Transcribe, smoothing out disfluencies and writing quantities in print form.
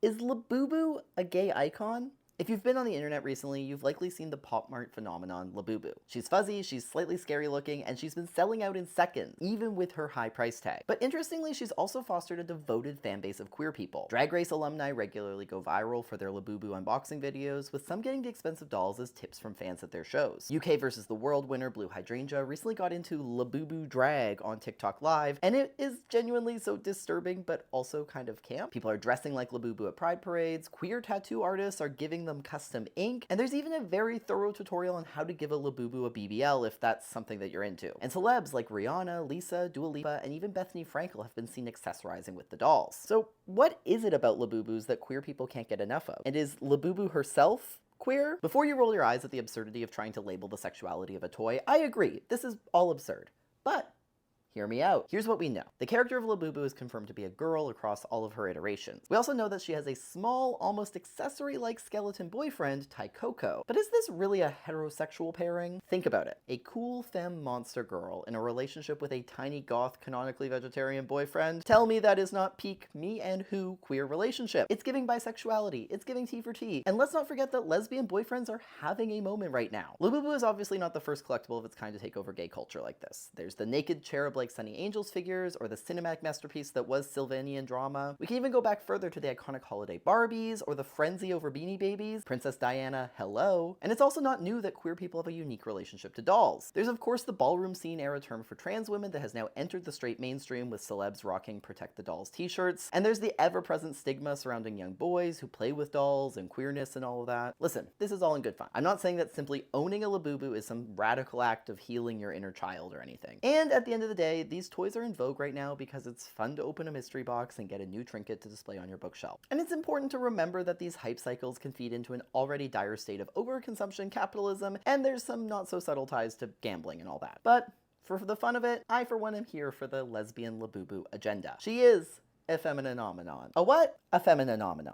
Is Labubu a gay icon? If you've been on the internet recently, you've likely seen the Pop Mart phenomenon, Labubu. She's fuzzy, she's slightly scary looking, and she's been selling out in seconds, even with her high price tag. But interestingly, she's also fostered a devoted fan base of queer people. Drag Race alumni regularly go viral for their Labubu unboxing videos, with some getting the expensive dolls as tips from fans at their shows. UK vs. the World winner Blue Hydrangea recently got into Labubu drag on TikTok Live, and it is genuinely so disturbing, but also kind of camp. People are dressing like Labubu at pride parades, queer tattoo artists are giving them custom ink, and there's even a very thorough tutorial on how to give a Labubu a BBL if that's something that you're into. And celebs like Rihanna, Lisa, Dua Lipa, and even Bethenny Frankel have been seen accessorizing with the dolls. So what is it about Labubus that queer people can't get enough of? And is Labubu herself queer? Before you roll your eyes at the absurdity of trying to label the sexuality of a toy, I agree, this is all absurd. But hear me out. Here's what we know. The character of Labubu is confirmed to be a girl across all of her iterations. We also know that she has a small, almost accessory-like skeleton boyfriend, Taikoko. But is this really a heterosexual pairing? Think about it. A cool femme monster girl in a relationship with a tiny goth, canonically vegetarian boyfriend? Tell me that is not peak me and who queer relationship. It's giving bisexuality. It's giving T for T. And let's not forget that lesbian boyfriends are having a moment right now. Labubu is obviously not the first collectible of its kind to take over gay culture like this. There's the naked cherub like Sunny Angels figures, or the cinematic masterpiece that was Sylvanian drama. We can even go back further to the iconic holiday Barbies, or the frenzy over Beanie Babies, Princess Diana, hello. And it's also not new that queer people have a unique relationship to dolls. There's of course the ballroom scene era term for trans women that has now entered the straight mainstream with celebs rocking Protect the Dolls t-shirts, and there's the ever-present stigma surrounding young boys who play with dolls and queerness and all of that. Listen, this is all in good fun. I'm not saying that simply owning a Labubu is some radical act of healing your inner child or anything. And at the end of the day, these toys are in vogue right now because it's fun to open a mystery box and get a new trinket to display on your bookshelf. And it's important to remember that these hype cycles can feed into an already dire state of overconsumption capitalism, and there's some not so subtle ties to gambling and all that. But for the fun of it, I for one am here for the lesbian Labubu agenda. She is a femininomenon. A what? A femininomenon.